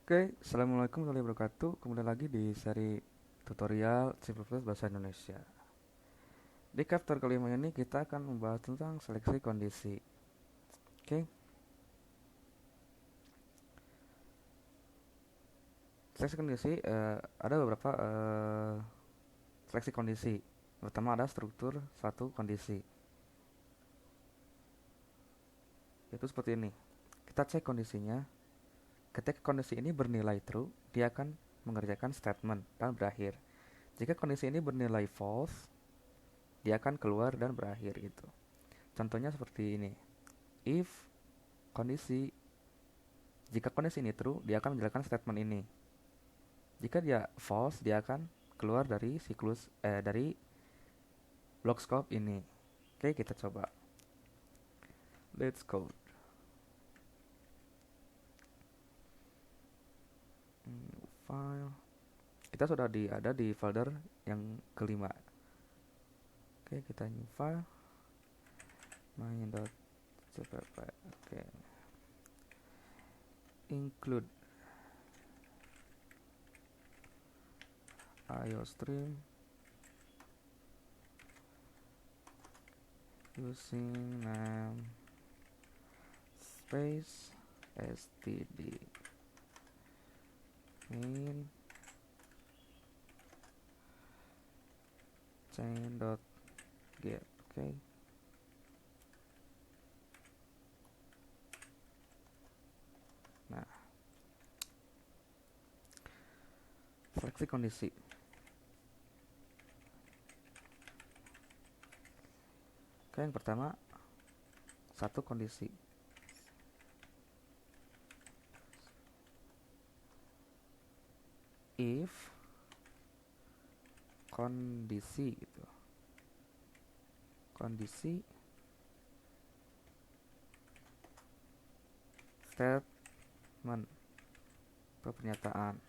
Oke, Assalamualaikum warahmatullahi wabarakatuh. Kemudian lagi di seri tutorial C++ Bahasa Indonesia. Di chapter kelima ini kita akan membahas tentang seleksi kondisi. Oke, seleksi kondisi ada beberapa seleksi kondisi. Pertama ada struktur satu kondisi. Yaitu seperti ini. Kita cek kondisinya. Ketika kondisi ini bernilai true, dia akan mengerjakan statement dan berakhir. Jika kondisi ini bernilai false, dia akan keluar dan berakhir gitu. Contohnya seperti ini. If kondisi Jika kondisi ini true, dia akan menjalankan statement ini. Jika dia false, dia akan keluar dari dari block scope ini. Oke, kita coba. Let's code. File. Kita sudah ada di folder yang kelima. Oke, kita new file. main.cpp. Oke. Include iostream using name space std main chain.get. Oke. Nah, seleksi kondisi. Oke, yang pertama satu kondisi. If kondisi gitu. Kondisi statement atau pernyataan.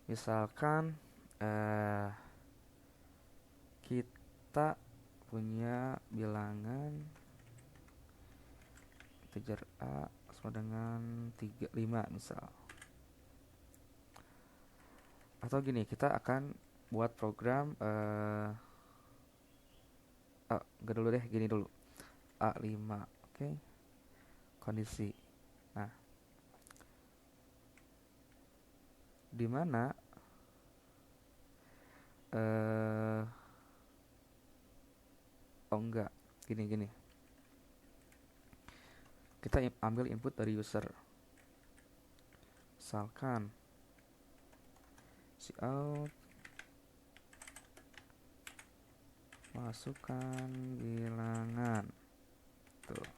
Misalkan kita punya bilangan integer A sama dengan 35 misal. Atau gini, kita akan buat program enggak dulu deh, gini dulu. A5, oke. Kondisi. Nah, di mana oh enggak, gini. Kita ambil input dari user. Misalkan cout masukkan bilangan. Tuh.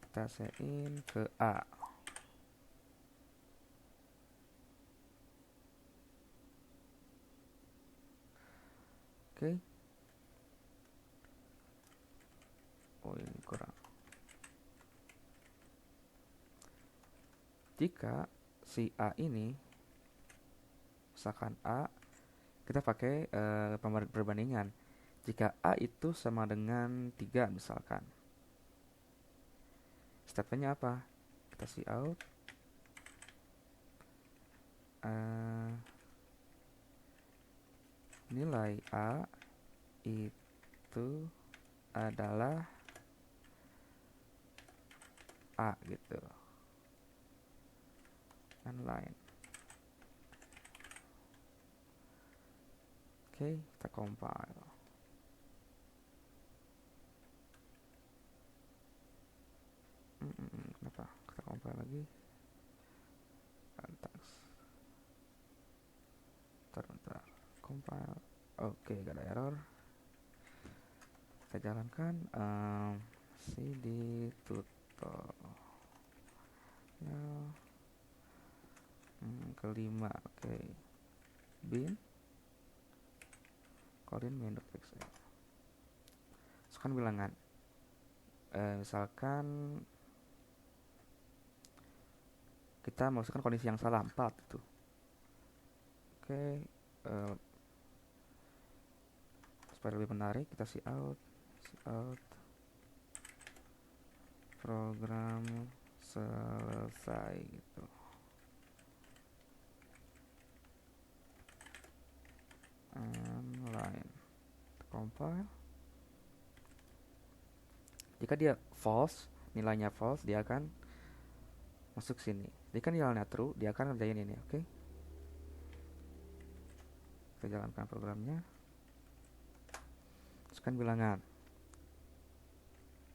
Kita sein ke A. Oke. Oh, ini kurang. Jika si A ini, misalkan A, kita pakai perbandingan. Jika A itu sama dengan 3 misalkan. Statementnya apa? Kita cout nilai A itu adalah A gitu. Line. Oke, kita compile. Kenapa? Kita compile lagi. Bentar. Compile. Oke, gak ada error. Kita jalankan cd tutorial kelima. Oke. Bin Colin main.exe. Masukkan bilangan. Misalkan kita masukkan kondisi yang salah 4 itu. Oke. Supaya lebih menarik, kita cout program selesai gitu. Online compile. Jika dia false, nilainya false, dia akan masuk sini. Jika nilainya true, dia akan ngerjain ini. Oke, kita jalankan programnya. Masukkan bilangan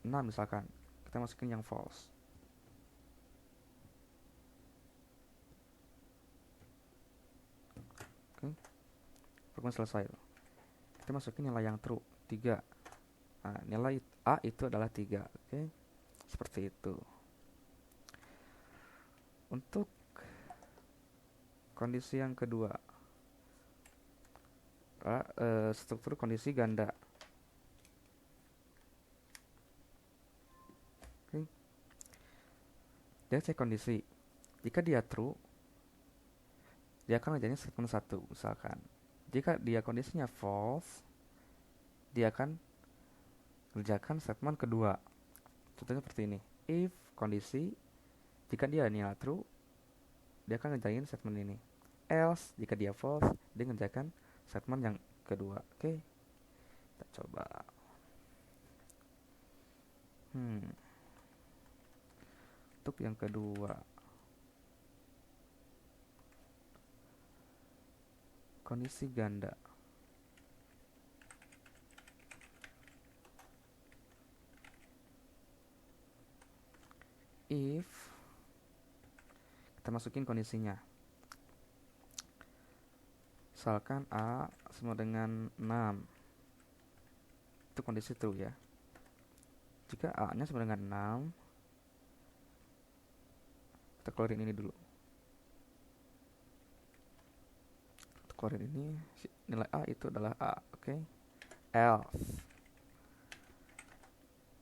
6 misalkan, kita masukin yang false. Oke, program selesai. Kita masukin nilai yang true 3. Nah, nilai A itu adalah 3. Oke, seperti itu. Untuk kondisi yang kedua, struktur kondisi ganda. Oke, dia cek kondisi. Jika dia true, dia akan ngerjain statement 1 misalkan. Jika dia kondisinya false, dia akan kerjakan statement kedua. Contohnya seperti ini. If kondisi, jika dia nilai true, dia akan ngerjain statement ini. Else, jika dia false, dia ngerjakan statement yang kedua. Oke, kita coba. Untuk yang kedua, kondisi ganda. If kita masukin kondisinya, misalkan A sama dengan 6, itu kondisi true ya. Jika A nya sama dengan 6, kita keluarin ini dulu. Kita keluarin ini, nilai A itu adalah A. Oke, else.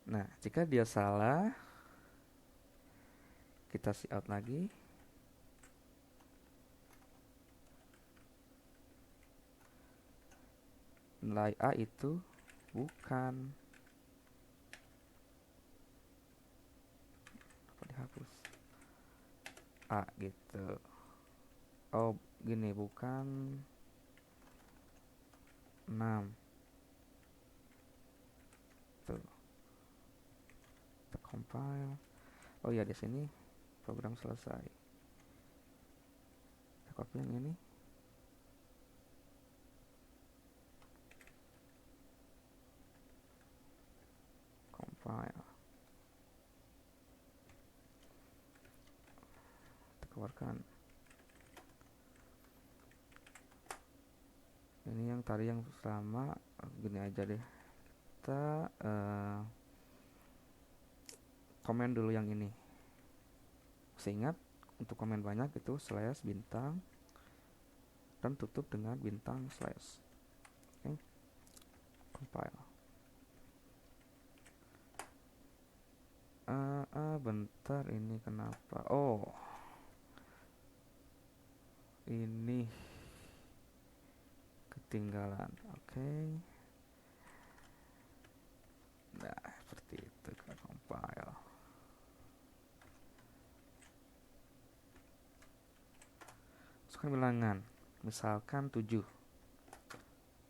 Nah, jika dia salah, kita cout lagi. Nilai A itu bukan. Apa dihapus? A gitu. Oh, gini, bukan 6. Tuh. Kita compile. Oh ya, di sini program selesai. Kita copy yang ini. Compile. Kita keluarkan. Ini yang tadi yang sama, gini aja deh. Kita komen dulu yang ini. Masih ingat, untuk komen banyak itu slash bintang dan tutup dengan bintang slash. Oke, compile. Bentar, ini kenapa? Oh, ini ketinggalan. Oke. Nah, seperti itu, kita compile. Masukkan bilangan, misalkan 7.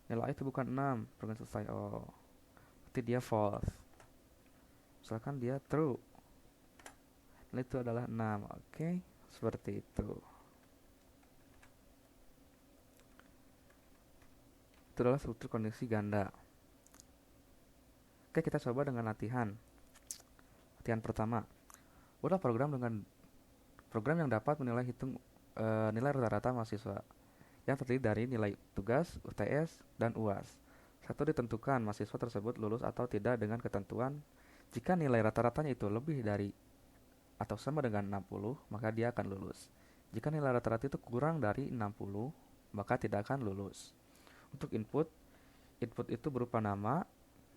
Nilai itu bukan 6, program selesai. Oh, berarti dia false. Misalkan dia true, nilai itu adalah 6. Oke, seperti itu. Itu adalah struktur kondisi ganda. Oke, kita coba dengan latihan. Latihan pertama. Buatlah program yang dapat menilai nilai rata-rata mahasiswa yang terdiri dari nilai tugas, UTS, dan UAS. Satu, ditentukan mahasiswa tersebut lulus atau tidak dengan ketentuan. Jika nilai rata-ratanya itu lebih dari atau sama dengan 60, maka dia akan lulus. Jika nilai rata-rata itu kurang dari 60, maka tidak akan lulus. Untuk input itu berupa nama,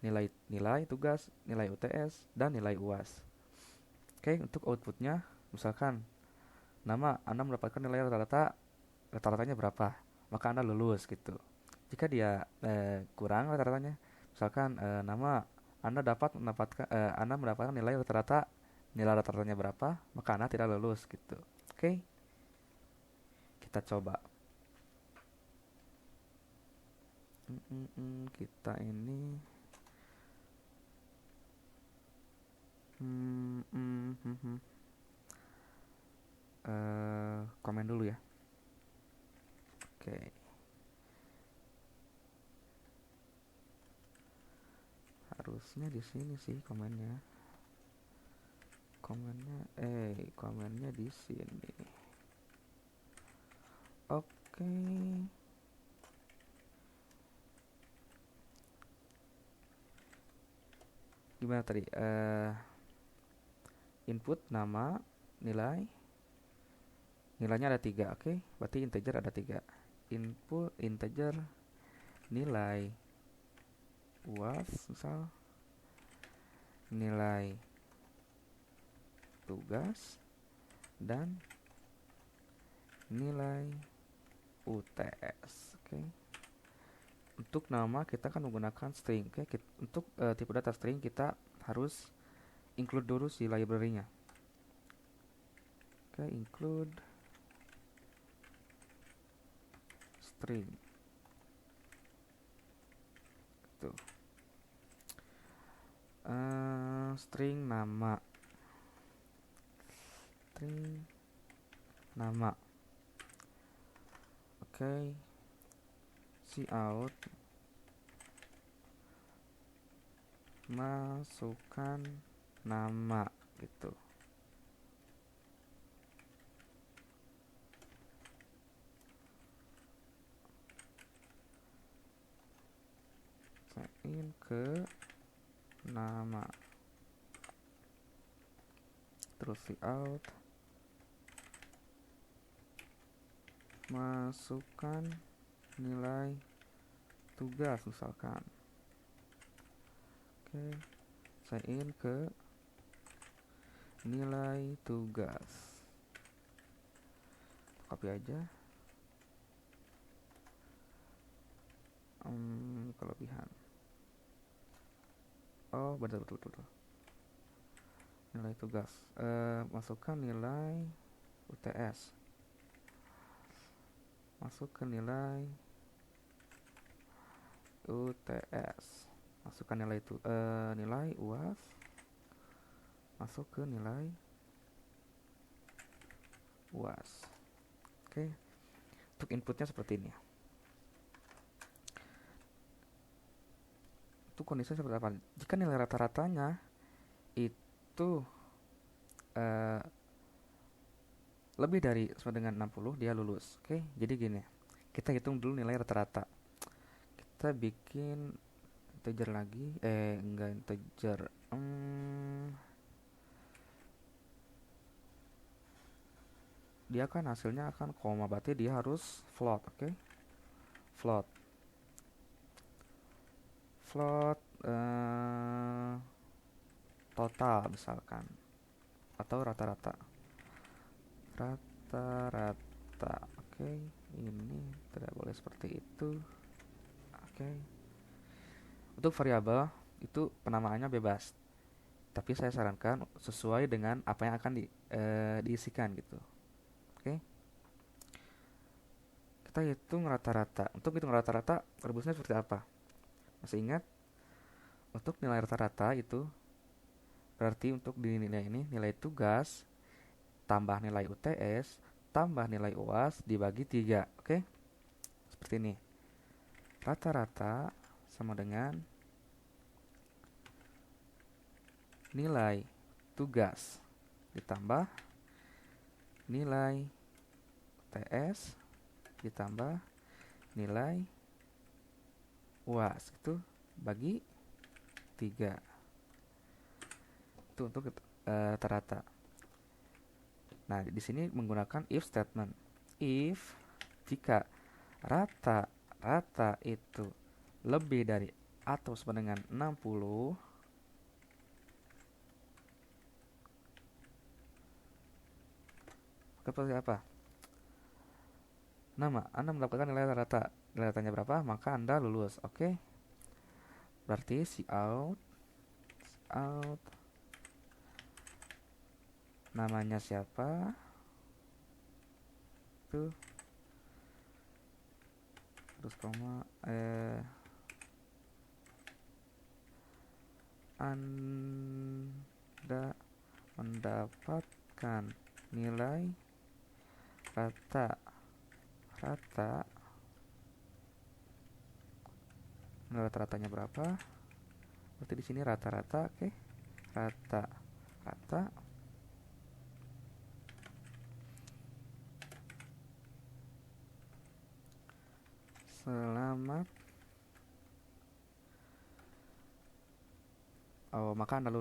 nilai tugas, nilai UTS, dan nilai UAS. Oke, untuk outputnya, misalkan nama Anda mendapatkan nilai rata-ratanya berapa, maka Anda lulus gitu. Jika dia kurang rata-ratanya, misalkan nama Anda mendapatkan nilai rata-rata nilai rata-ratanya berapa, maka Anda tidak lulus gitu. Oke, kita coba. Kita ini komen dulu ya. Oke. Harusnya di sini sih komennya. Komennya di sini. Oke. Gimana tadi? Input nama, nilainya ada 3. Oke, berarti integer ada 3. Input integer, nilai UAS misal, nilai tugas, dan nilai UTS. Oke. Untuk nama kita kan menggunakan string. Oke, untuk tipe data string kita harus include dulu si library-nya. Oke, include string. Gitu. String nama. Oke. Cout masukkan nama gitu. Sign ke nama. Terus cout masukkan nilai tugas misalkan. Oke, sign ke nilai tugas. Copy aja. Kelebihan. Oh, betul. Nilai tugas. Masukkan nilai UTS. Masuk ke nilai UTS. Masukkan nilai itu nilai UAS. Masuk ke nilai UAS. Oke. Untuk inputnya seperti ini. Untuk kondisinya seperti apa? Jika nilai rata-ratanya itu lebih dari sama dengan 60, dia lulus. Oke, jadi gini. Kita hitung dulu nilai rata-rata. Kita bikin integer lagi. Enggak integer. Dia kan hasilnya akan koma, berarti dia harus float. Oke. Float total misalkan, atau rata-rata. Oke, ini tidak boleh seperti itu. Oke. Untuk variabel itu penamaannya bebas, tapi saya sarankan sesuai dengan apa yang akan diisikan gitu. Oke. Kita hitung rata-rata. Untuk hitung rata-rata rumusnya seperti apa? Masih ingat? Untuk nilai rata-rata itu berarti untuk di nilai ini nilai tugas tambah nilai UTS tambah nilai UAS dibagi 3. Oke? Seperti ini. Rata-rata sama dengan nilai tugas ditambah nilai UTS ditambah nilai UAS itu bagi 3. Itu untuk rata-rata. Nah, di sini menggunakan if statement. If jika rata-rata itu lebih dari atau sama dengan 60, seperti apa? Nama, Anda mendapatkan nilai rata. Nilai ratanya berapa? Maka Anda lulus. Oke. Berarti cout namanya siapa tuh, terus koma, Anda mendapatkan nilai rata-rata, nilai rata-ratanya berapa, berarti di sini rata-rata. Oke, rata-rata selamat, maka Anda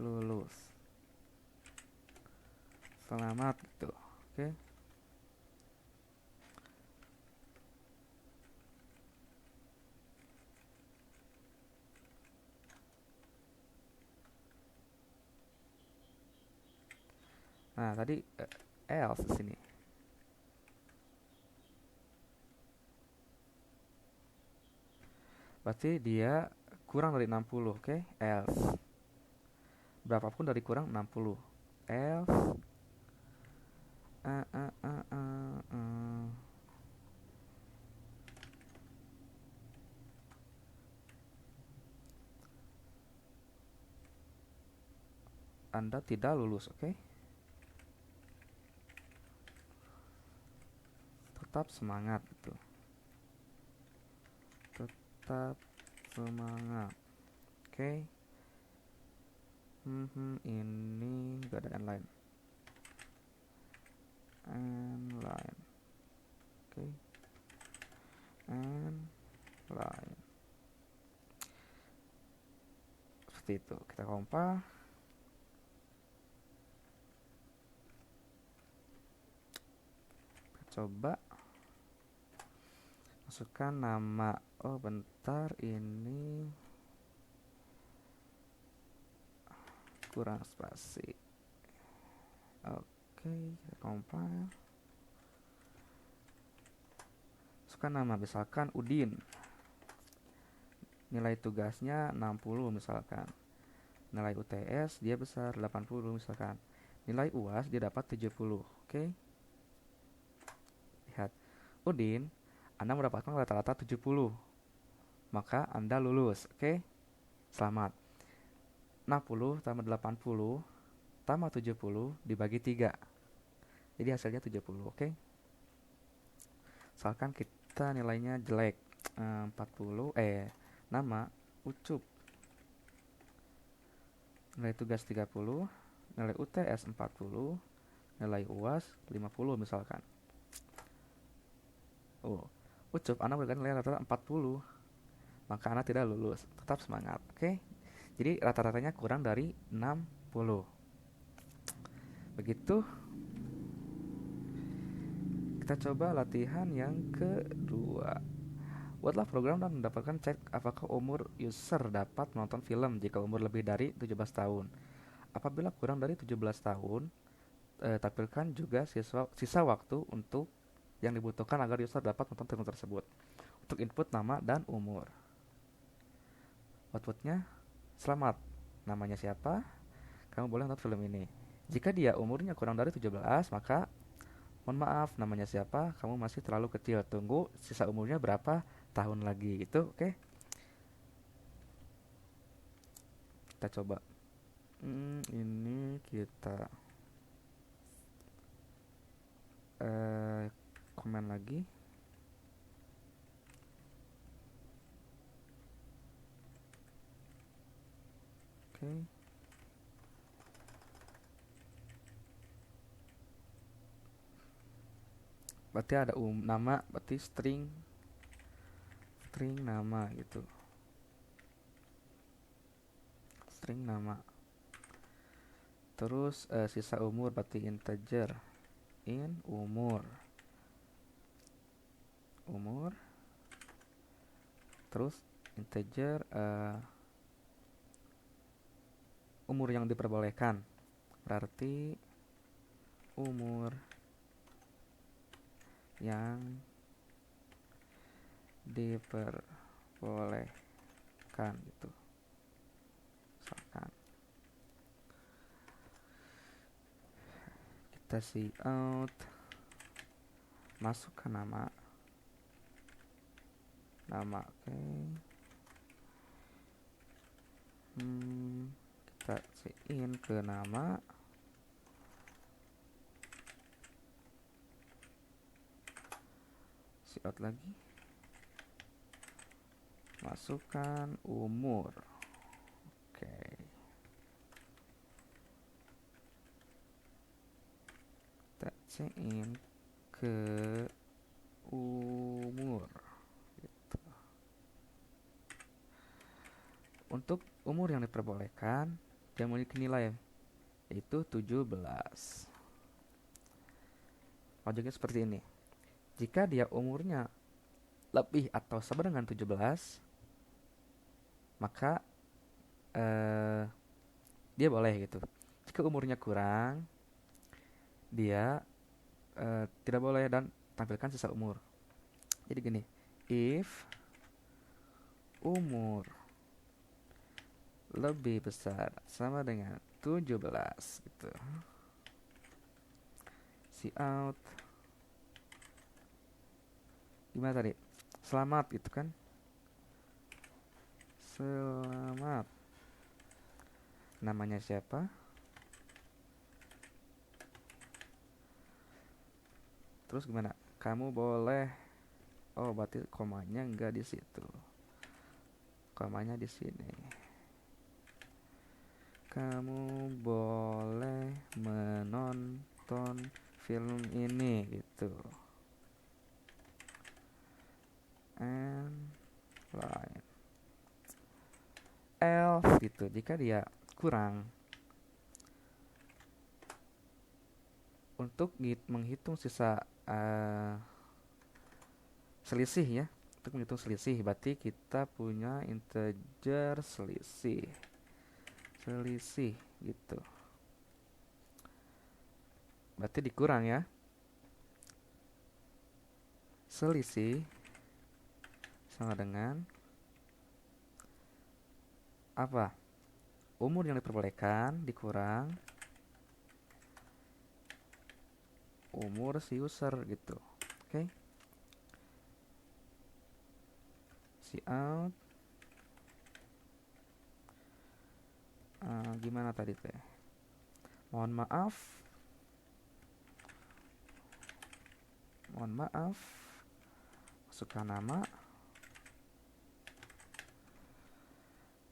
lulus, selamat gitu. Oke. Nah, tadi else di sini. Berarti dia kurang dari 60, oke? Else. Berapapun dari kurang 60. Else Anda tidak lulus, oke? Tetap semangat gitu. Tetap semangat. Oke. Ini gak ada line. Oke. Line. Seperti itu. Kita compile. Coba masukkan nama. Oh bentar, ini kurang spasi. Oke, kita compile. Masukkan nama, misalkan Udin. Nilai tugasnya 60 misalkan. Nilai UTS dia besar 80 misalkan. Nilai UAS dia dapat 70. Oke. Lihat. Udin, Anda mendapatkan rata-rata 70. Maka Anda lulus. Oke. Selamat. 60 tambah 80 tambah 70 dibagi 3. Jadi hasilnya 70, oke? Misalkan kita nilainya jelek, 40, nama Ucup. Nilai tugas 30, nilai UTS 40, nilai UAS 50 misalkan. Ucup, Anda berikan nilai rata-rata 40. Maka Anda tidak lulus. Tetap semangat, oke? Jadi rata-ratanya kurang dari 60. Begitu. Kita coba latihan yang kedua. Buatlah program dan mendapatkan cek apakah umur user dapat menonton film jika umur lebih dari 17 tahun. Apabila kurang dari 17 tahun, tampilkan juga sisa waktu untuk yang dibutuhkan agar user dapat menonton film tersebut. Untuk input nama dan umur. Outputnya, selamat. Namanya siapa? Kamu boleh nonton film ini. Jika dia umurnya kurang dari 17, maka mohon maaf, namanya siapa? Kamu masih terlalu kecil. Tunggu sisa umurnya berapa tahun lagi gitu, oke? Kita coba. Ini kita komen lagi. Oke. Berarti ada nama, berarti string nama gitu. String nama. Terus sisa umur berarti integer. Umur. Terus integer umur yang diperbolehkan. Berarti umur yang diperbolehkan misalkan gitu. Misalkan kita see out, masukkan nama, oke. Kita see in ke nama, see out lagi, masukkan umur. Oke. Kita see in ke umur gitu. Untuk umur yang diperbolehkan, dia memiliki nilai yaitu 17. Logiknya seperti ini. Jika dia umurnya lebih atau sama dengan 17, maka dia boleh gitu. Jika umurnya kurang, dia tidak boleh dan tampilkan sisa umur. Jadi gini, if umur lebih besar sama dengan 17 gitu. See out. Gimana tadi? Selamat gitu kan? Selamat. Namanya siapa? Terus gimana? Kamu boleh. Oh, berarti komanya enggak di situ. Komanya di sini. Kamu boleh menonton film ini gitu. And line. Else gitu. Jika dia kurang, untuk menghitung sisa selisih ya, untuk menghitung selisih berarti kita punya integer selisih gitu, berarti dikurang ya. Selisih sama dengan apa? Umur yang diperbolehkan dikurang umur si user gitu. Oke. See out. Gimana tadi teh? Mohon maaf. Masukkan nama.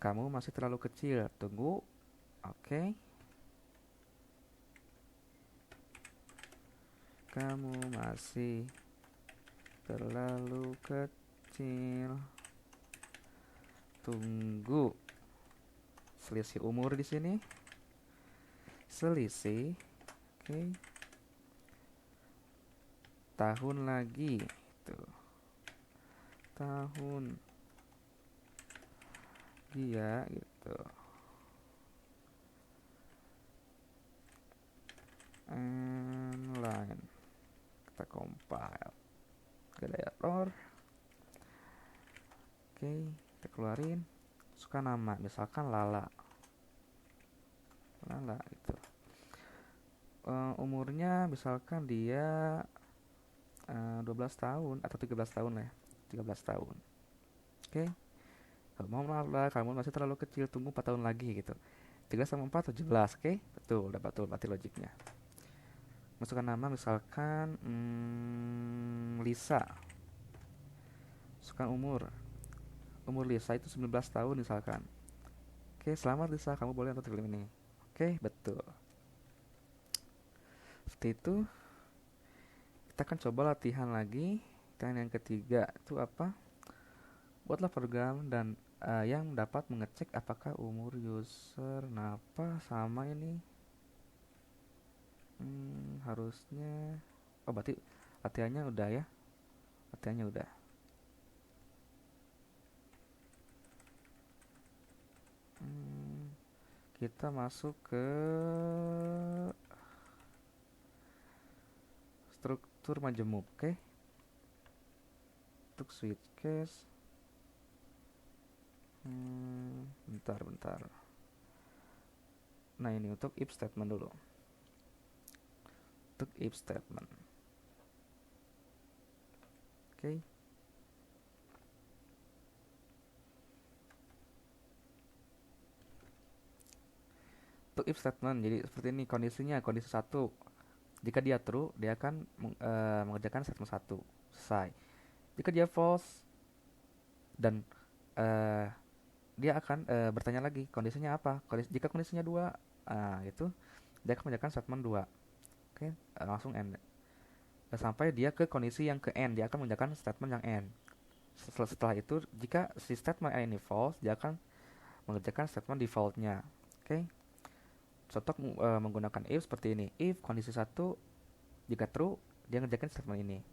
Kamu masih terlalu kecil. Tunggu. Oke. Kamu masih terlalu kecil. Tunggu. Selisih umur di sini. Selisih. Oke. Tahun lagi. Tuh. Tahun. Dia gitu. And line. Kita compile. Gak ada error. Oke, kita keluarin. Suka nama, misalkan Lala gitu. Umurnya misalkan dia 12 tahun atau 13 tahun lah ya. 13 tahun. Oke. Mohon maaf lah, kamu masih terlalu kecil, tunggu 4 tahun lagi gitu. 13 sama 4, 17, oke? Betul, udah betul, berarti logiknya. Masukkan nama misalkan Lisa. Masukkan umur. Umur Lisa itu 19 tahun misalkan. Oke, selamat Lisa, kamu boleh nonton film ini. Oke, betul. Seperti itu. Kita akan coba latihan lagi. Dan yang ketiga itu apa? Buatlah program dan yang dapat mengecek apakah umur user napa sama ini. Harusnya. Oh, berarti latihannya udah ya. Latihannya udah. Kita masuk ke struktur majemuk, oke? Untuk switch case Bentar. Nah, ini untuk if statement dulu. Untuk if statement. Oke. Untuk if statement, jadi seperti ini kondisinya. Kondisi 1, jika dia true, dia akan mengerjakan statement 1. Selesai. Jika dia false dan dia akan bertanya lagi kondisinya apa. Jika kondisinya 2, itu dia akan mengerjakan statement 2. Oke, langsung end. Sampai dia ke kondisi yang ke n, dia akan mengerjakan statement yang n. Setelah itu, jika si statement n ini false, dia akan mengerjakan statement defaultnya. Oke. Contoh menggunakan if seperti ini. If kondisi 1 jika true, dia ngerjakan statement ini.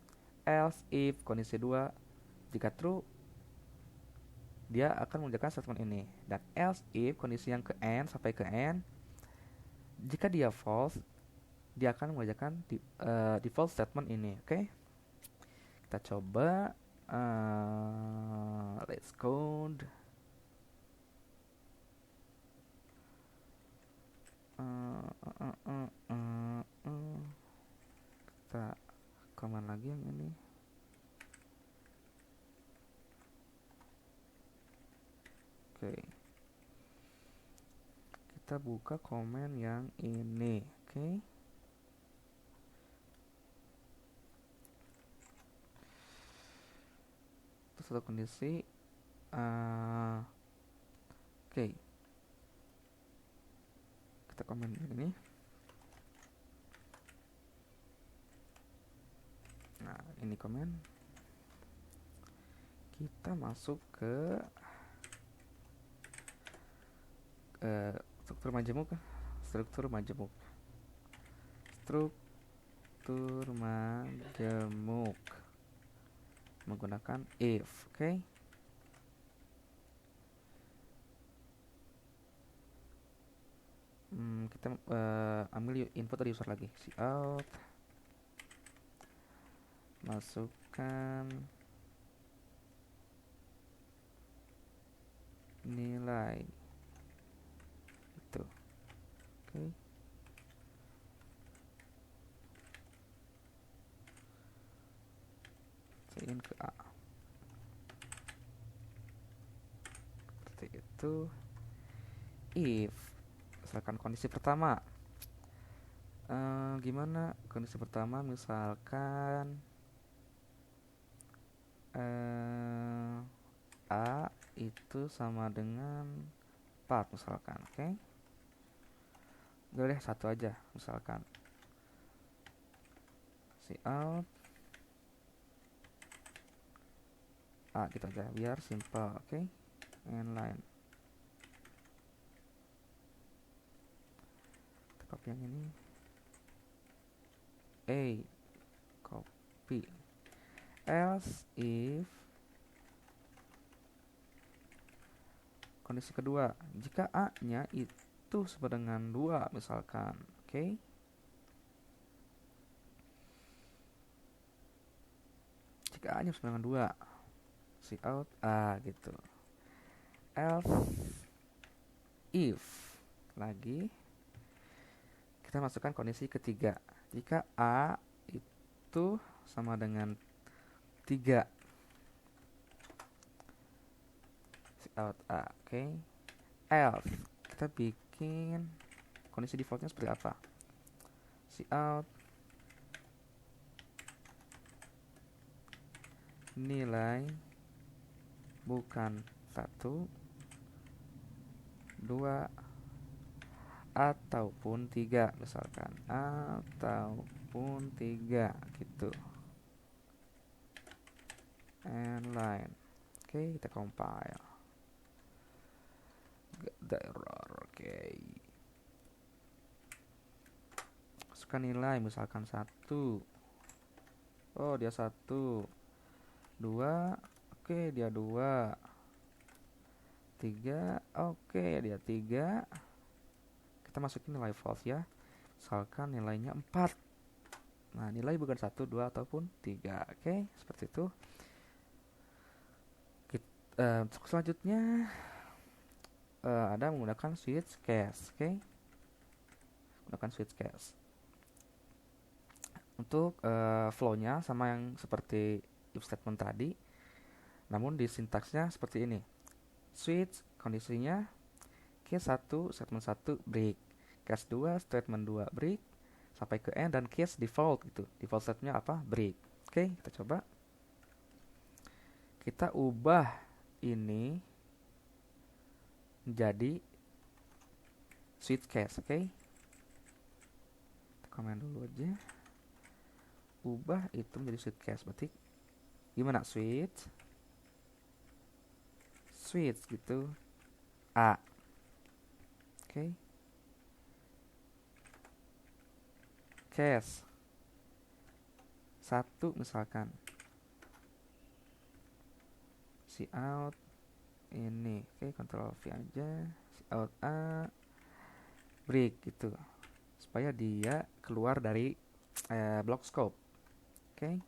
Else if kondisi 2 jika true, dia akan mengerjakan statement ini. Dan else if kondisi yang ke n sampai ke n, jika dia false, dia akan mengerjakan default statement ini. Oke. Kita coba let's code. Kita command lagi yang ini. Oke. Kita buka komen yang ini. Oke. Terus satu kondisi. Oke. Kita komen ini. Nah, ini komen. Kita masuk ke struktur majemuk menggunakan if. Oke. Kita ambil input dari user lagi, cout, masukkan nilai itu. Oke. Ingin ke A seperti itu. If misalkan kondisi pertama, gimana kondisi pertama, misalkan A itu sama dengan 4 misalkan. Oke. Boleh satu aja misalkan. Cout A gitu aja biar simple. Oke. Inline. Kita copy yang ini. Copy. Else if kondisi kedua, jika A-nya itu sama dengan 2 misalkan. Oke. Jika A-nya sama dengan 2, cout A gitu. Else if lagi kita masukkan kondisi ketiga, jika A itu sama dengan 3, cout A. Oke. Else kita bikin kondisi defaultnya seperti apa, cout nilai bukan 1, 2 ataupun 3 misalkan, ataupun 3 gitu. Inline. Oke, kita compile. Gak ada error. Oke. Masukkan nilai misalkan 1. Oh, dia 1. 2. Oke, dia 2. 3. Oke, dia 3. Kita masukin nilai false ya. Misalkan nilainya 4. Nah, nilai bukan 1, 2 ataupun 3. Oke, seperti itu. Untuk selanjutnya ada menggunakan switch case. Oke, menggunakan switch case untuk flow-nya sama yang seperti if statement tadi, namun di sintaksnya seperti ini. Switch kondisinya case 1 statement 1 break, case 2 statement 2 break sampai ke end, dan case default gitu. Default statementnya apa? Break. Oke, kita coba. Kita ubah ini menjadi switch case. Oke, kita komen dulu aja. Ubah itu menjadi switch case. Berarti gimana? Switch gitu A. Oke, case 1 misalkan si out ini. Oke, Ctrl V aja, si out A break gitu, supaya dia keluar dari block scope. Oke,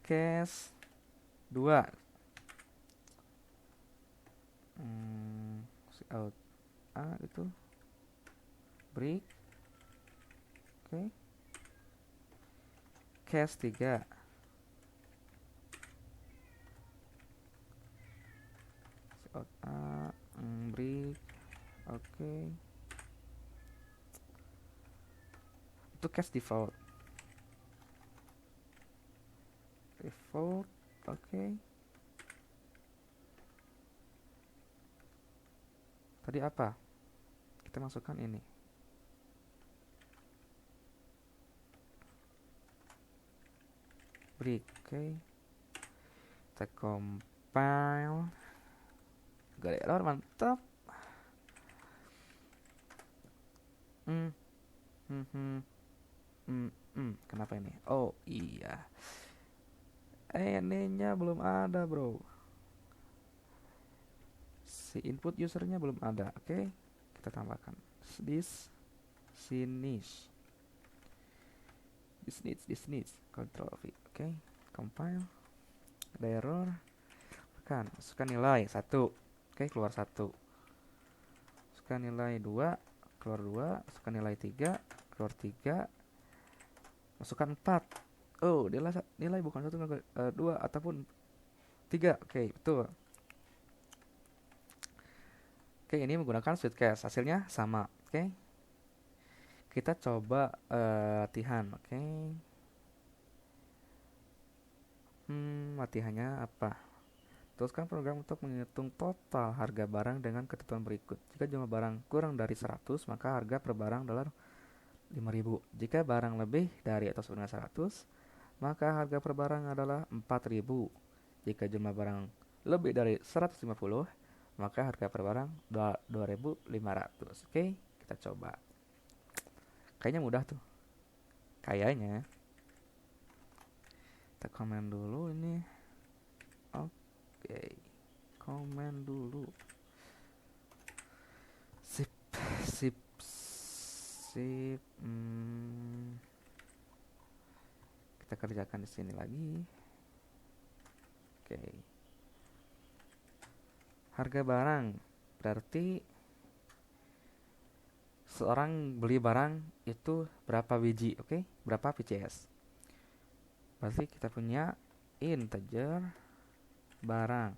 case 2 si out A itu break. Oke, case 3 si out A break. Oke, itu case default. Oke, tadi apa? Kita masukkan ini. Break. Oke, kita compile. Gak ada error, mantap. Kenapa ini? Oh iya, ini-nya belum ada, bro. Si input usernya belum ada. Oke, kita tambahkan this needs Ctrl V. Oke, compile. Ada error, kan masukkan nilai 1. Oke, keluar 1. Masukkan nilai 2, keluar 2. Masukkan nilai 3, keluar 3. Masukkan 4. Oh, nilai bukan 1, 2 ataupun 3. Oke, betul. Oke, ini menggunakan switch case. Hasilnya sama. Oke, kita coba latihan. Oke, latihannya apa? Teruskan program untuk menghitung total harga barang dengan ketentuan berikut. Jika jumlah barang kurang dari 100, maka harga per barang adalah 5.000. Jika barang lebih dari atau sama dengan 100, maka harga per barang adalah 4.000. Jika jumlah barang lebih dari 150, maka harga per barang 2.500. Oke, kita coba. Kayaknya mudah tuh. Kayaknya. Kita komen dulu ini. Oke, komen dulu. Sip. Kita kerjakan di sini lagi. Oke. Harga barang berarti seorang beli barang itu berapa biji, oke? Berapa PCS. Berarti kita punya integer barang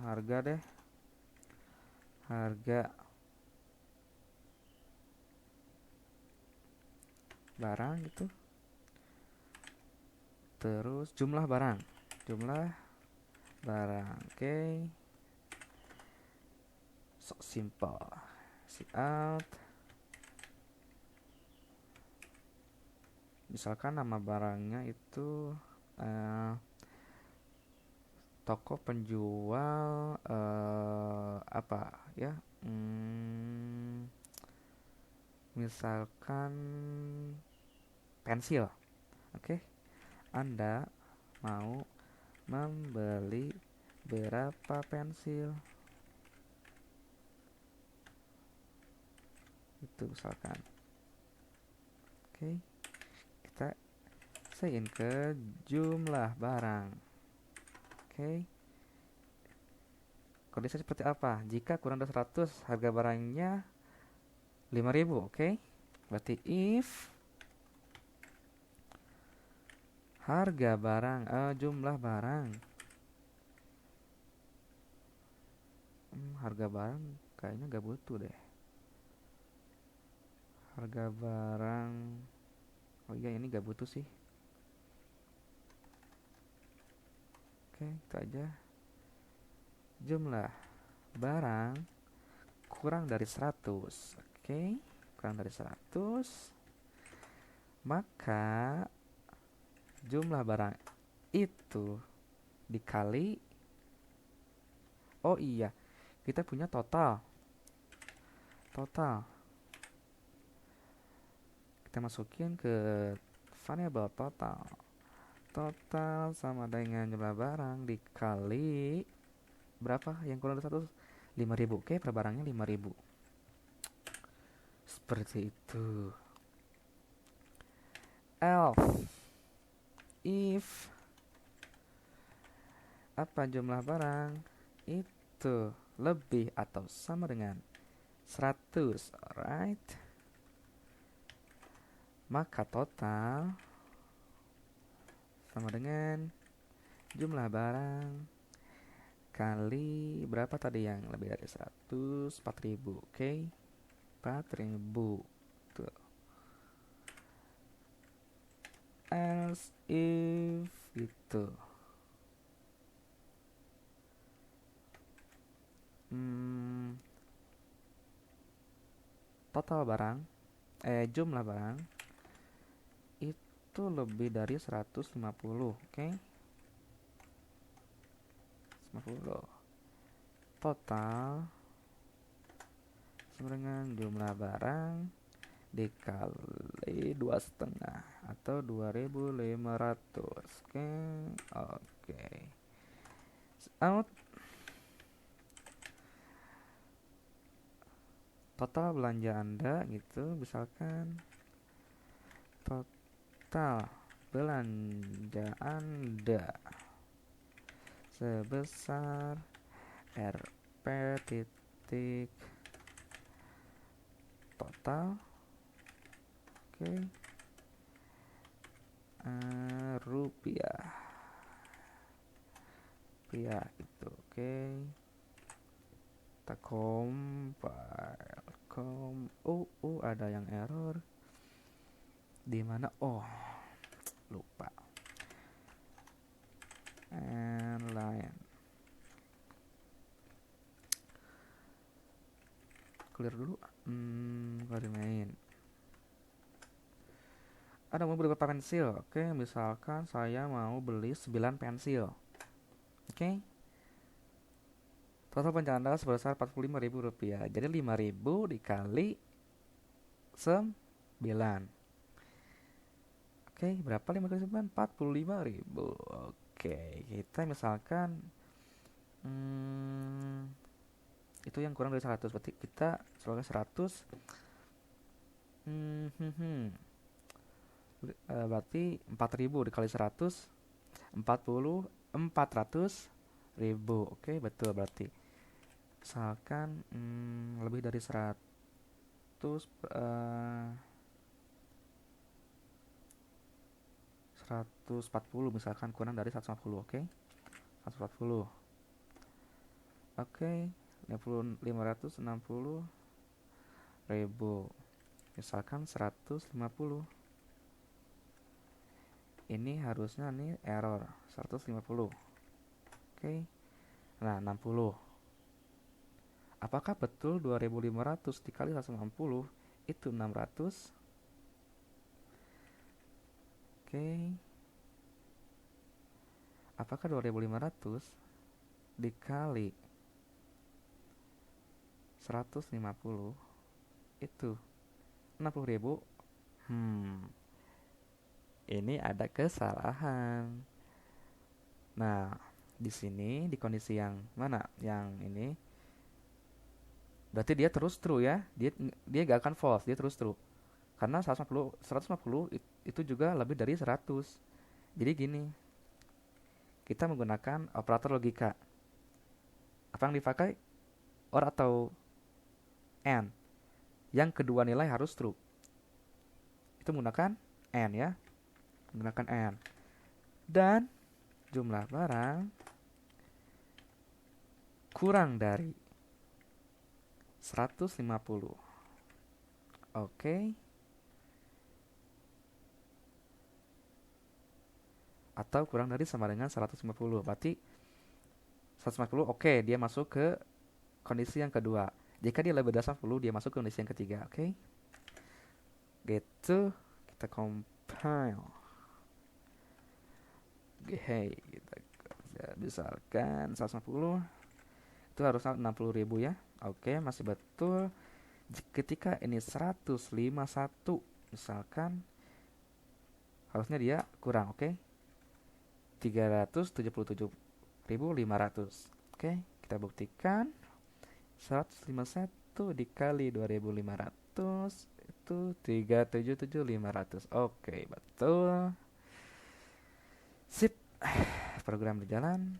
harga deh, harga barang gitu, terus jumlah barang, oke. So simple. Si out, misalkan nama barangnya itu toko penjual apa ya, misalkan pensil. Oke, Anda mau membeli berapa pensil, itu misalkan. Oke, kita sign ke jumlah barang. Oke. Kondisi seperti apa? Jika kurang dari 100, harga barangnya 5.000. Oke. Berarti if harga barang, jumlah barang. Harga barang kayaknya gak butuh deh. Harga barang. Oh iya, ini gak butuh sih. Oke, itu aja. Jumlah barang kurang dari 100. Oke, kurang dari 100. Maka jumlah barang itu dikali, oh iya, kita punya total. Kita masukin ke variable total. Total sama dengan jumlah barang dikali berapa yang kurang dari 100? 5.000. Oke, per barangnya 5.000. Seperti itu. Else, if apa jumlah barang itu lebih atau sama dengan 100, alright, maka total sama dengan jumlah barang kali berapa tadi yang lebih dari 100, 4.000. Oke, 4.000. Tuh. Else if gitu. Total barang, jumlah barang itu lebih dari 150. Oke, 150. Total sama dengan jumlah barang dikali 2,5 atau 2.500. Oke. Out. Total belanja Anda gitu, misalkan total belanja Anda sebesar Rp titik total, oke, rupiah itu, oke. Kita compile. Ada yang error di mana? Oh, lupa. Line clear dulu. Clear main. Ada mau beli berapa pensil? Oke, misalkan saya mau beli 9 pensil. Oke. Total belanja Anda sebesar Rp45.000. Jadi 5.000 dikali 9. Oke, berapa 5 kali 9? 45.000. Oke, kita misalkan itu yang kurang dari 100. Berarti kita sebagai 100. Berarti 4.000 dikali 100, 400.000. Oke, betul berarti. Misalkan lebih dari 100, 140 misalkan, kurang dari 150. Oke, 140. Oke, 560.000 misalkan 150. Ini harusnya nih error 150. Oke. Nah, 60. Apakah betul 2.500 dikali 160 itu 600? Oke. Apakah 2.500 dikali 150 itu 60.000? Ini ada kesalahan. Nah, di sini di kondisi yang mana? Yang ini berarti dia terus true ya. Dia gak akan false, dia terus true. Karena 150 itu juga lebih dari 100. Jadi gini. kita menggunakan operator logika. Apa yang dipakai? Or atau and. Yang kedua nilai harus true. Itu menggunakan and ya. Menggunakan and. Dan jumlah barang kurang dari 150. Oke. Atau kurang dari sama dengan 150. Berarti 150 oke, dia masuk ke kondisi yang kedua. Jika dia lebih dari 150, dia masuk ke kondisi yang ketiga. Oke. Gitu. Kita compile. Hey, kita misalkan 150 itu harusnya 60.000 ya. Oke, masih betul. Ketika ini 151 misalkan, harusnya dia kurang. Oke, 377.500. Oke, kita buktikan. 151 dikali 2.500 itu 377.500. Oke, betul. Sip. Program berjalan.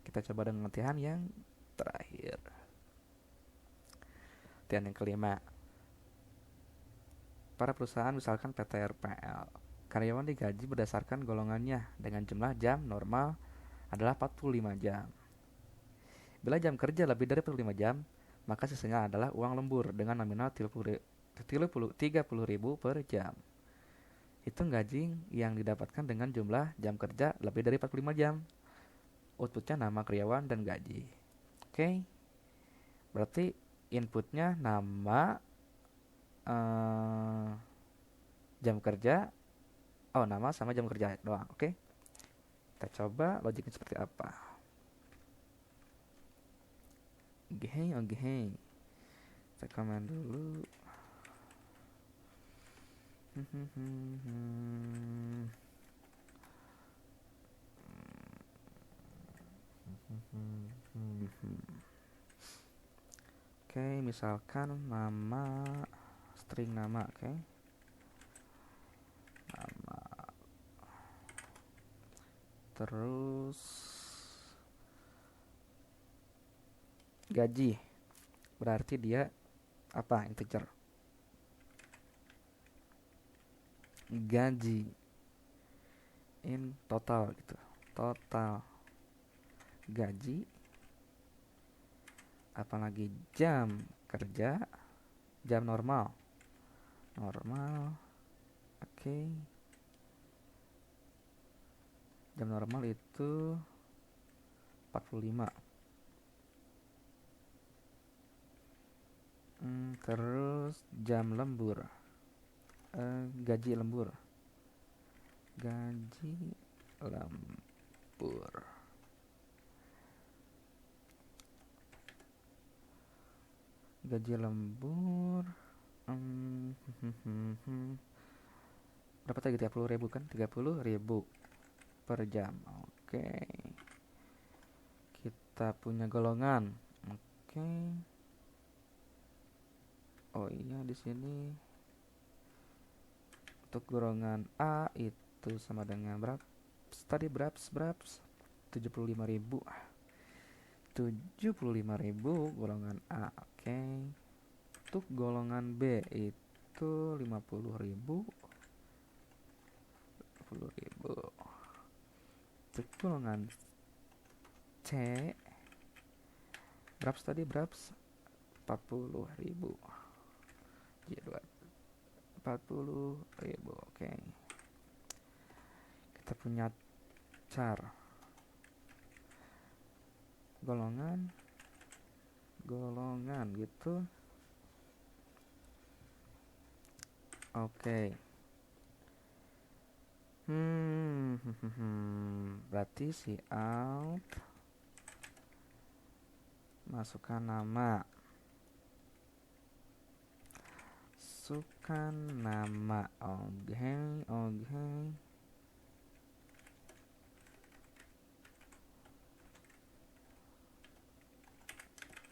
Kita coba dengan latihan yang terakhir. Latihan yang kelima. Para perusahaan misalkan PT RPL, karyawan digaji berdasarkan golongannya dengan jumlah jam normal adalah 45 jam. Bila jam kerja lebih dari 45 jam, maka sisanya adalah uang lembur dengan nominal 30.000 per jam. Hitung gaji yang didapatkan dengan jumlah jam kerja lebih dari 45 jam. Outputnya nama karyawan dan gaji. Oke. Berarti inputnya nama, jam kerja, nama sama jam kerja doang. Oke. Kita coba logiknya seperti apa. Oke. Saya komen dulu. Oke, misalkan nama, string nama. Oke. Nama. Terus gaji. Berarti dia apa? Integer. Gaji in total gitu. Total gaji, apalagi jam kerja, jam normal. Oke. Jam normal itu 45. Terus jam lembur, gaji lembur. Gaji lembur berapa tadi? 30.000 kan? 30.000 per jam. Oke. Kita punya golongan. Oke. Oh iya, di sini untuk golongan A itu sama dengan berapa? Tadi berapa? 75.000. 75.000 golongan A. Oke. Untuk golongan B itu 50.000. Untuk golongan C berapa tadi? 40.000. Jadi 40.000. Oke. Kita punya char golongan gitu. Oke. Berarti si out masukkan nama. Oke.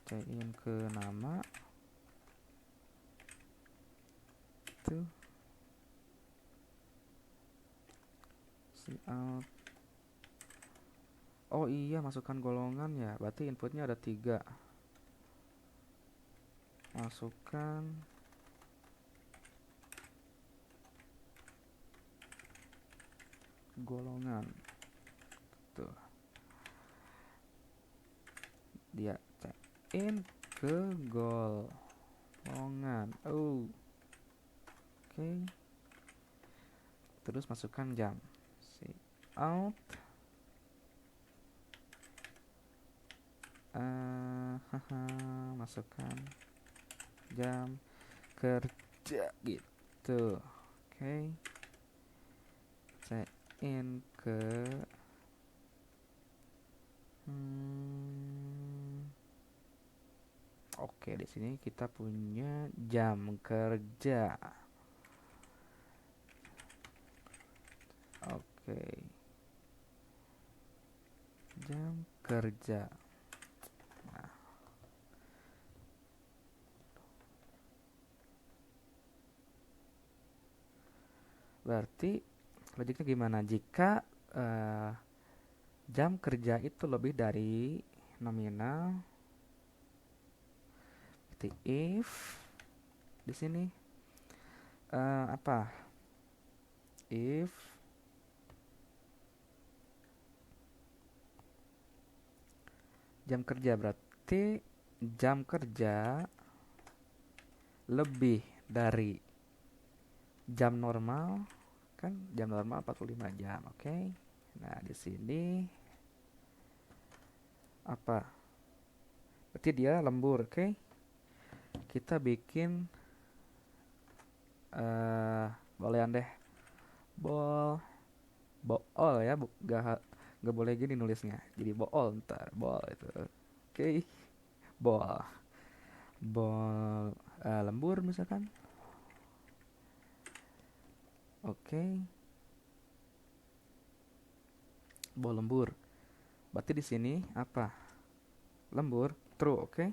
Cairin ke nama itu si out Oh iya, masukkan golongan ya. Berarti inputnya ada 3. Masukkan golongan. Tuh, dia check in ke golongan. Oh, oke. Terus masukkan jam. Si out. Masukkan jam kerja gitu. Oke. Check in ke Oke, di sini kita punya jam kerja. Oke. Jam kerja. Nah, berarti logiknya gimana jika jam kerja itu lebih dari nominal? Berarti if di sini apa? If jam kerja berarti jam kerja lebih dari jam normal, kan jam normal 45 jam, oke. Nah, di sini apa? Berarti dia lembur, oke. Kita bikin bolehan deh. Bool ya, gak boleh gini nulisnya. Jadi bool ntar, bool itu. Oke. Bol. Bol lembur misalkan. Oke. Bol lembur. Berarti di sini apa? Lembur true, oke.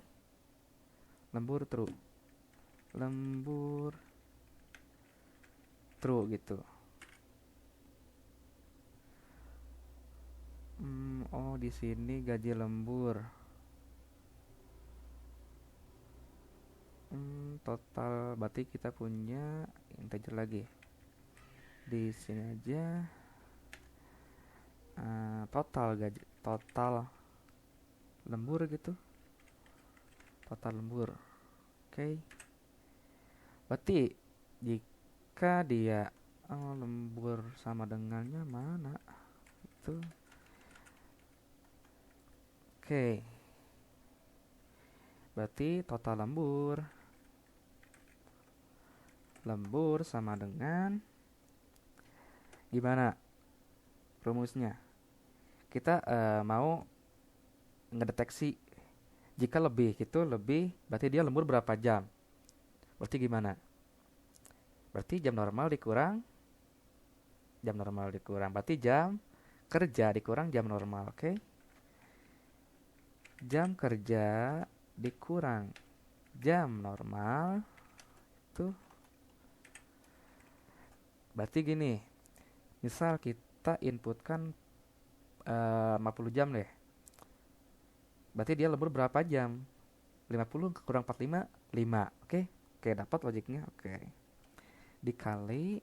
Lembur true. Lembur true gitu. Oh, di sini gaji lembur. Total berarti kita punya integer lagi. Di sini aja total gaji, total lembur gitu. Total lembur. Oke. Berarti jika dia lembur sama dengannya mana? Itu. Oke. Berarti total lembur sama dengan gimana rumusnya? Kita mau ngedeteksi jika lebih gitu, lebih berarti dia lembur berapa jam? Berarti gimana? Berarti jam normal dikurang berarti jam kerja dikurang jam normal, oke? Jam kerja dikurang jam normal tuh berarti gini. Misal kita inputkan 50 jam deh. Berarti dia lembur berapa jam? 50 kurang 45, 5. Oke? Oke, dapat logiknya. Oke. Dikali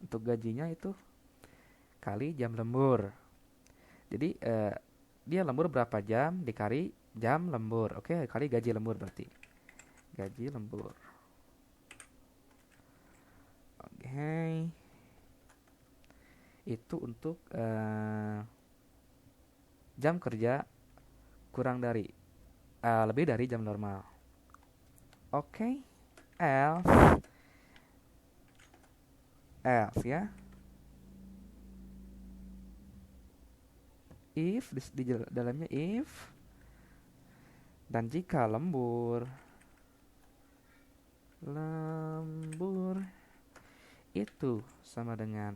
untuk gajinya itu kali jam lembur. Jadi dia lembur berapa jam dikali jam lembur. Oke, kali gaji lembur berarti. Gaji lembur. Oke. Itu untuk jam kerja kurang dari lebih dari jam normal. Oke. Else ya. If di dalamnya if dan jika lembur itu sama dengan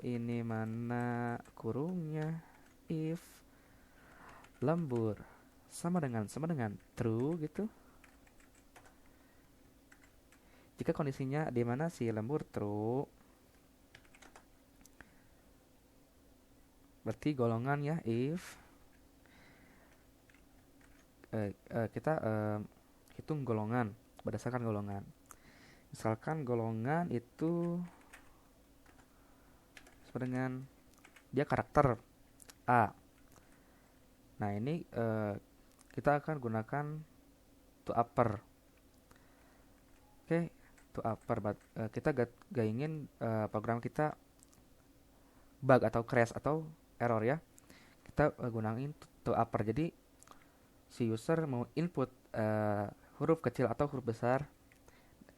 ini mana kurungnya, if lembur sama dengan true gitu. Jika kondisinya di mana si lembur true, berarti golongan ya, if kita hitung golongan berdasarkan golongan. Misalkan golongan itu sama dengan dia karakter A. Nah ini kita akan gunakan to upper. Oke, to upper. Kita gak ingin program kita bug atau crash atau error ya. Kita gunain to upper. Jadi si user mau input huruf kecil atau huruf besar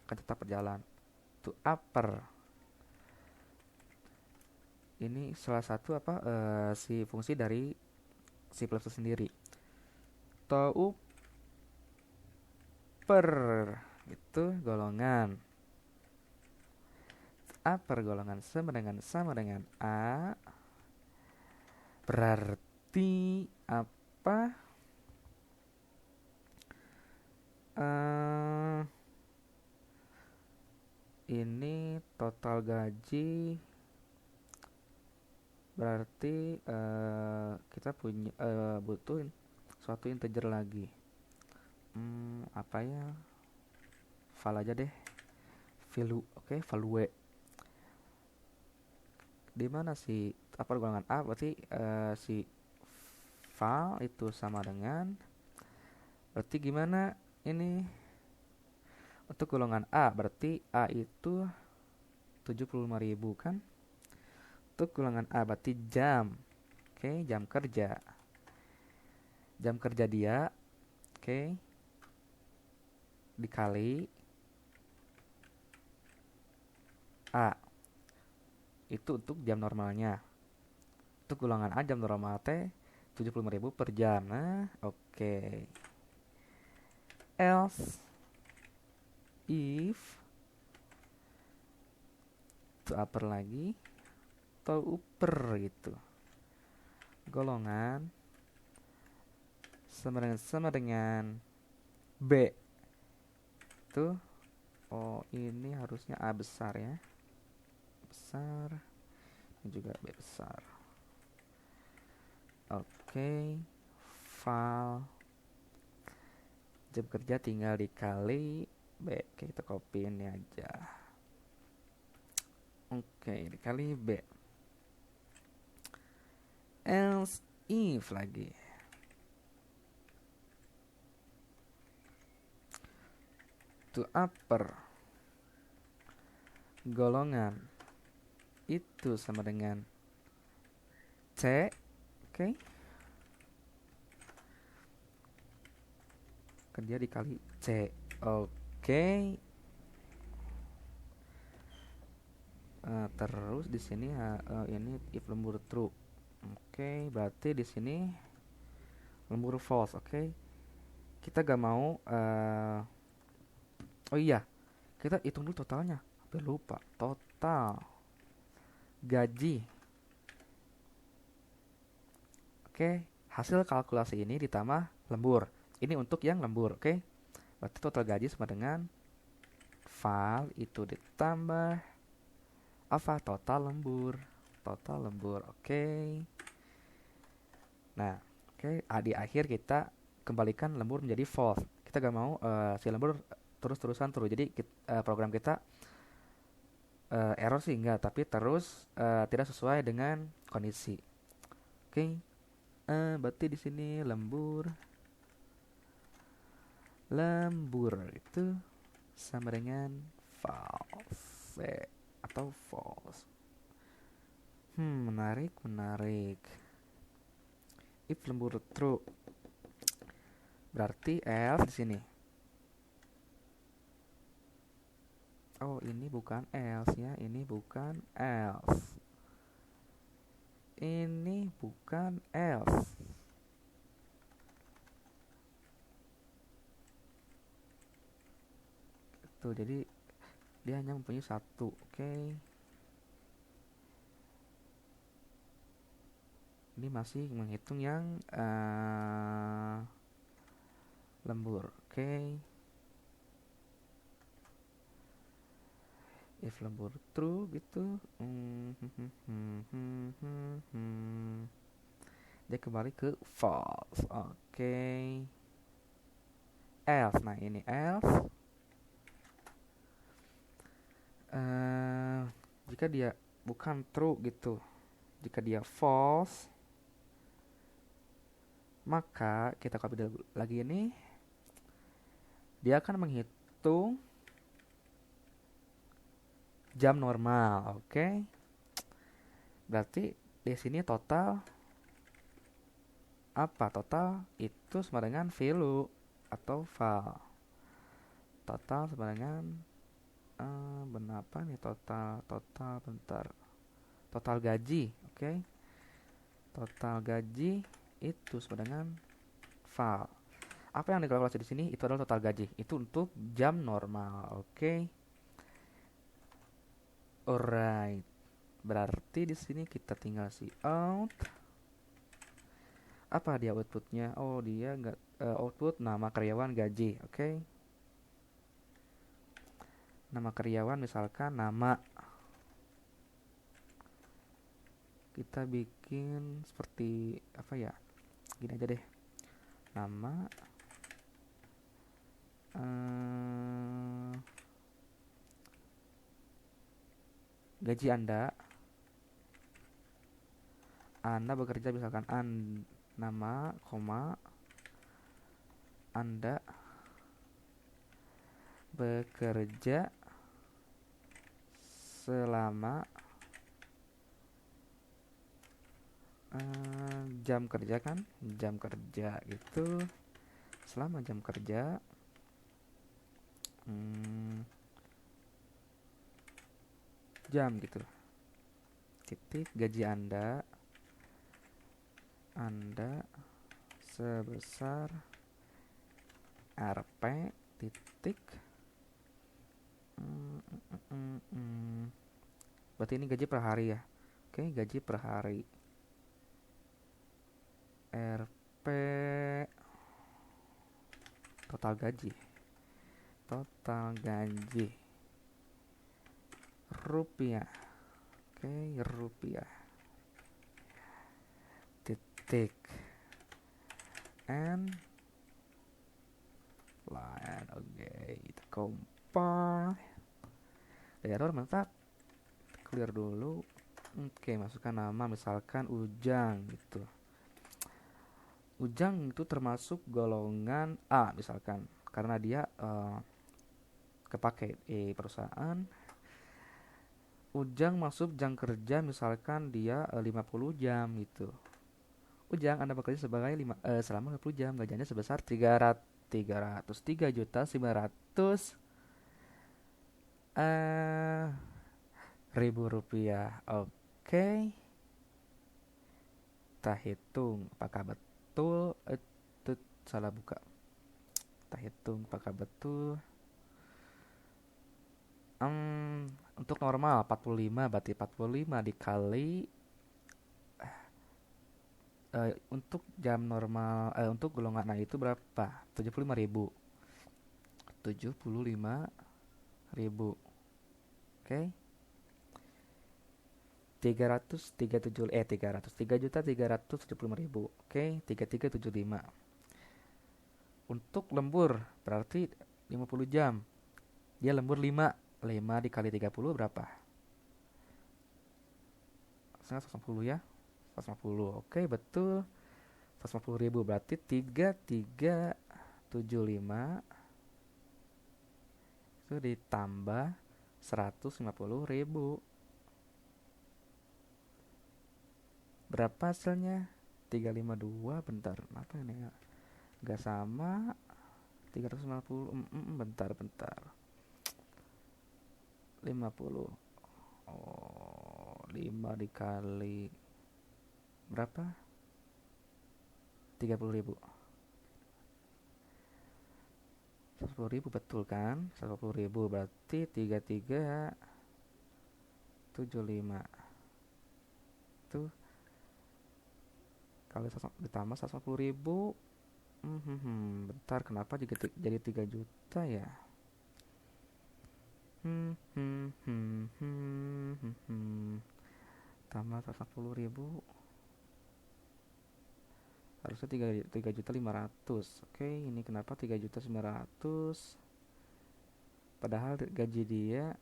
akan tetap berjalan. To upper. Ini salah satu si fungsi dari C++ sendiri. To upper itu golongan. Upper golongan sama dengan A. Berarti apa? Ini total gaji berarti kita punya butuh suatu integer lagi. Apa ya? Val aja deh. Value, oke, value. Di mana sih apa golongan A? Berarti si val itu sama dengan, berarti gimana ini? Untuk golongan A berarti A itu 75.000 kan? Untuk golongan A berarti jam. Oke, jam kerja. Jam kerja dia, oke, dikali A. Itu untuk jam normalnya. Untuk golongan A jam normal teh 75.000 per jam. Nah, oke. Else if to upper lagi to upper gitu. Golongan sama dengan B. Tuh. Oh, ini harusnya A besar ya. Besar. Ini juga B besar. Oke. File jam kerja tinggal dikali B. Oke, kita copy ini aja. Oke, dikali B. Else if lagi. To upper golongan itu sama dengan C. Oke. Kerja dikali C. Oke. Terus di sini ini if lembur true. Oke, berarti di sini lembur false. Oke. Kita gak mau oh iya, kita hitung dulu totalnya. Hampir lupa. Total gaji. Oke, hasil kalkulasi ini ditambah lembur. Ini untuk yang lembur, oke? Berarti total gaji sama dengan file itu ditambah apa? Total lembur. Total lembur, oke. Nah, oke, di akhir kita kembalikan lembur menjadi false. Kita gak mau si lembur terus-terusan terus. Jadi program kita error sih enggak, tapi terus tidak sesuai dengan kondisi. Oke. Berarti di sini lembur itu sama dengan false atau false. Menarik. If lembur true, berarti else di sini. Oh, ini bukan else ya, ini bukan else. Ini bukan else. Tuh, jadi dia hanya mempunyai satu, oke. Ini masih menghitung yang lembur, oke. if lembur true gitu. Dia kembali ke false. Oke. Else, nah ini else. Jika dia bukan true gitu, jika dia false, maka kita copy lagi ini, dia akan menghitung jam normal. Oke. Berarti di sini total apa? Total itu sama dengan value atau val. Total sama dengan benar apa nih total bentar. Total gaji, oke. Total gaji itu sama dengan val. Apa yang dikalkulasi di sini itu adalah total gaji. Itu untuk jam normal, oke. Alright. Berarti di sini kita tinggal si out. Apa dia outputnya? Oh, dia nggak output nama karyawan gaji, oke. Nama karyawan misalkan nama. Kita bikin seperti apa ya? Gini aja deh. Nama gaji Anda bekerja misalkan nama, koma, Anda bekerja selama jam kerja kan, jam kerja gitu, selama jam kerja jam gitu, titik gaji Anda sebesar Rp titik berarti ini gaji per hari ya. Oke, gaji per hari Rp total gaji rupiah. Oke, rupiah titik and line. Oke, kita compile. Error mantap. Clear dulu. Oke, masukkan nama misalkan Ujang gitu. Ujang itu termasuk golongan A misalkan karena dia kepake perusahaan. Ujang masuk jam kerja misalkan dia 50 jam gitu. Ujang, Anda bekerja selama 50 jam, gajinya sebesar 303.900.000 ribu rupiah. Oke. Kita hitung apakah betul. Itu salah buka. Kita hitung apakah betul. Untuk normal 45 berarti 45 dikali untuk jam normal untuk golongan A itu berapa? 75.000. 75.000. Oke. 3.375.000. Oke, 3375. Untuk lembur berarti 50 jam. Dia lembur 5 dikali 30 berapa? 150 ya. 150. Oke, betul. 150.000 berarti 3375 itu ditambah 150.000. Berapa hasilnya? 352. Bentar, apa ini ya? Gak sama. 350. Bentar. 50. Oh, 5 dikali berapa? 30.000. 110.000 betul kan? 110.000 berarti 3375 itu kali ditambah 150.000. Bentar, kenapa jadi 3 juta ya? Tambah 140.000, harusnya 3.500.000. Oke, ini kenapa 3.900.000? Padahal gaji dia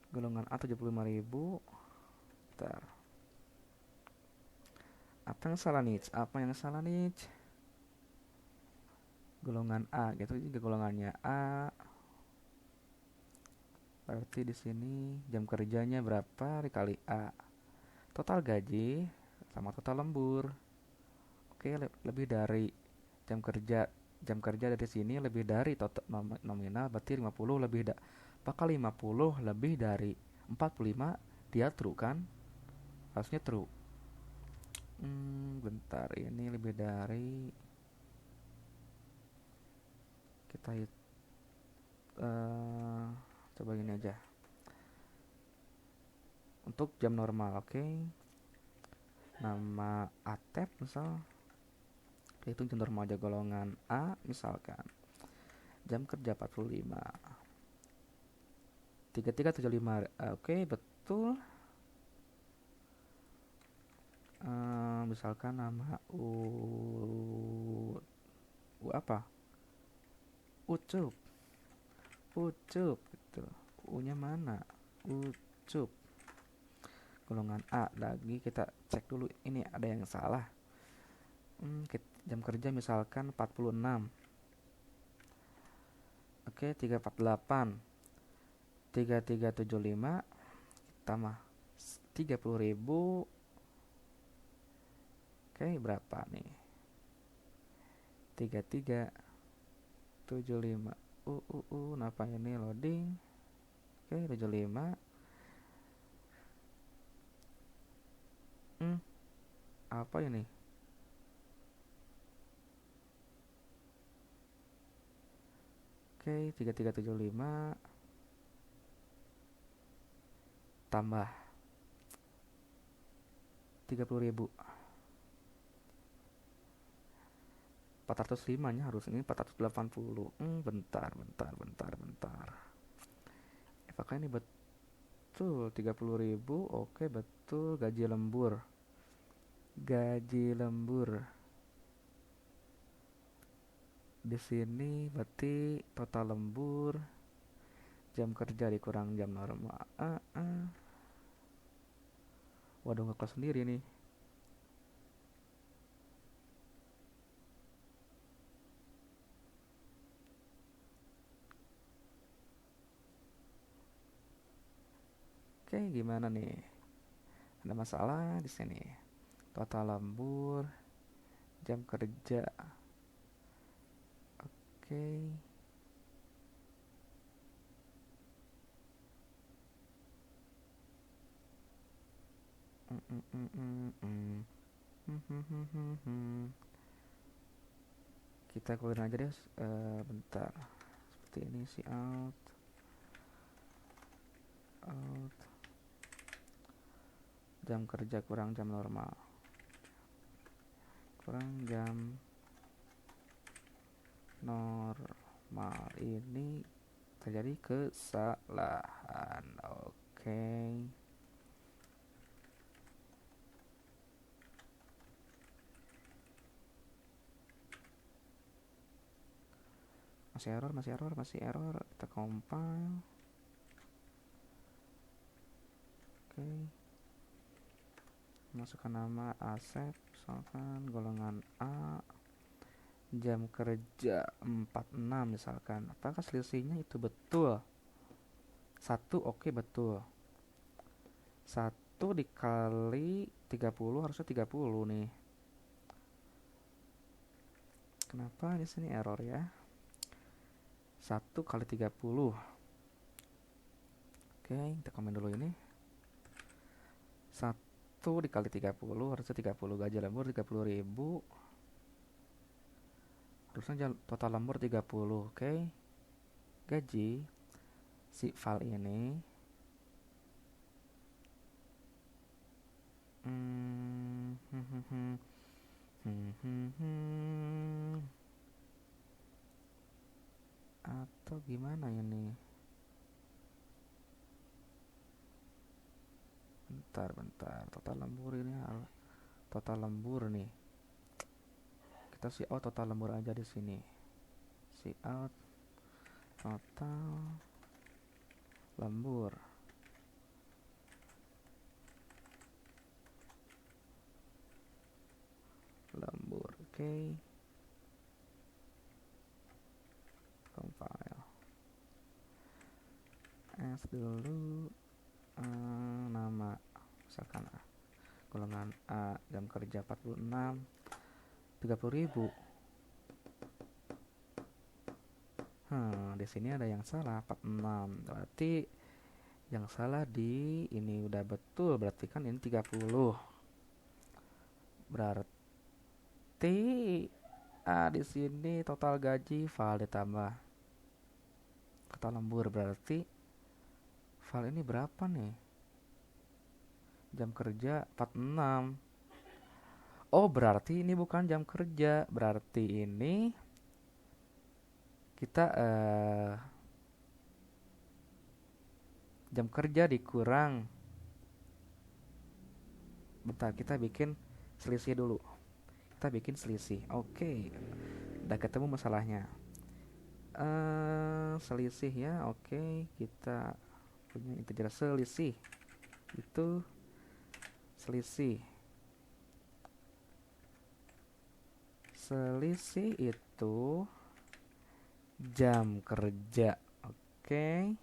golongan A 75.000. Bentar. Apa yang salah nih? Golongan A, gitu juga golongannya A. Berarti di sini jam kerjanya berapa dikali A. Total gaji sama total lembur. Oke, lebih dari jam kerja. Jam kerja dari sini lebih dari total nominal, berarti 50 lebih bakal 50 lebih dari 45, dia true kan? Harusnya true. Bentar, ini lebih dari, kita coba gini aja. Untuk jam normal, oke. Nama Atep misal, itu jam normal aja golongan A misalkan. Jam kerja 45. 3375. Oke, betul. Misalkan nama apa? Ucup. Ucup gitu. U-nya mana? Ucup. Golongan A lagi, kita cek dulu ini ada yang salah. Jam kerja misalkan 46. Oke, 348. 3375 tambah 30.000. Oke, berapa nih? 3375. Kenapa ini loading? Oke, 75. Apa ini? Oke, 3375 tambah 30.000. 405 nya harus ini 480. Bentar. Apakah ini betul 30.000? Oke, betul. Gaji lembur. Di sini berarti total lembur, jam kerja dikurang jam normal. Waduh, nggak kelas sendiri nih. Oke, gimana nih? Ada masalah di sini. Total lembur, jam kerja. Oke. Kita keluarin aja deh. Bentar. Seperti ini sih, out. Jam kerja kurang jam normal. Kurang jam normal, ini terjadi kesalahan. Oke. Masih error. Kita compile. Oke. Masukkan nama Asep, misalkan golongan A. Jam kerja 46 misalkan. Apakah selisihnya itu betul? 1, oke, betul. 1 dikali 30 harusnya 30 nih. Kenapa di sini error ya? 1 kali 30. Oke, kita komen dulu ini. 1 dikali 30 harusnya 30. Gaji lembur 30.000. Harusnya total lembur 30. Oke. Gaji si file ini atau gimana ini? Bentar. Total lembur ini, total lembur nih. Kita see out total lembur aja di sini. See out total lembur. Oke. Compile. S dulu. Nama misalkan golongan A, jam kerja 46, 30.000. Di sini ada yang salah 46. Berarti yang salah di ini udah betul, berarti kan ini 30. Berarti di sini total gaji file ditambah total lembur, berarti file ini berapa nih? Jam kerja 46. Oh, berarti ini bukan jam kerja. Berarti ini kita jam kerja dikurang. Bentar, kita bikin selisih dulu. Kita bikin selisih. Oke. Udah ketemu masalahnya. Selisih ya. Oke, kita punya integer selisih. Itu selisih itu jam kerja. Oke.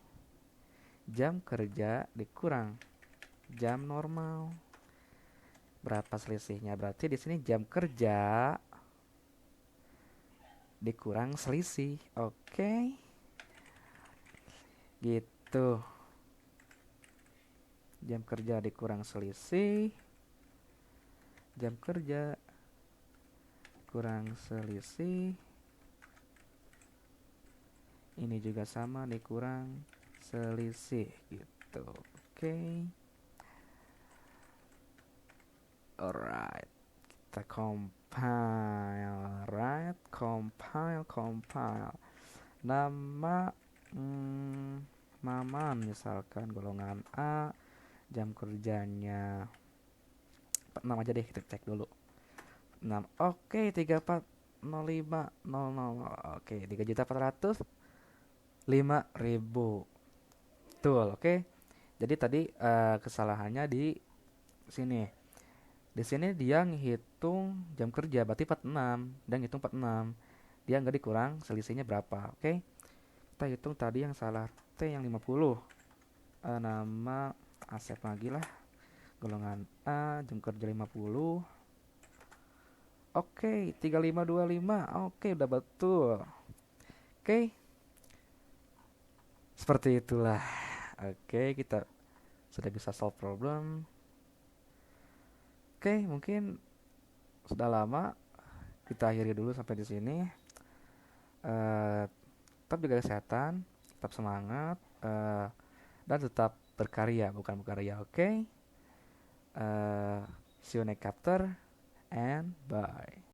Jam kerja dikurang jam normal. Berapa selisihnya? Berarti di sini jam kerja dikurang selisih. Oke. Gitu. Jam kerja dikurang selisih. Jam kerja kurang selisih. Ini juga sama, dikurang selisih gitu. Oke. Alright. Kita compile. Right. Compile. Nama Maman misalkan, golongan A, jam kerjanya 46 aja deh, kita cek dulu. 6. Oke, 340500. Oke, 3.405.000. Betul, oke. Jadi tadi kesalahannya di sini. Di sini dia ngitung jam kerja berarti 46, dan ngitung 46. Dia nggak dikurang selisihnya berapa, oke? Kita hitung tadi yang salah T yang 50. Nama Asep lagi lah. Golongan A, jam kerja 50. Oke, 3525. Oke, udah betul. Oke. Seperti itulah. Oke, kita sudah bisa solve problem. Oke, mungkin sudah lama. Kita akhiri dulu sampai di sini. Tetap jaga kesehatan, tetap semangat, dan tetap berkarya, bukan berkarya. Oke. See you next chapter and bye.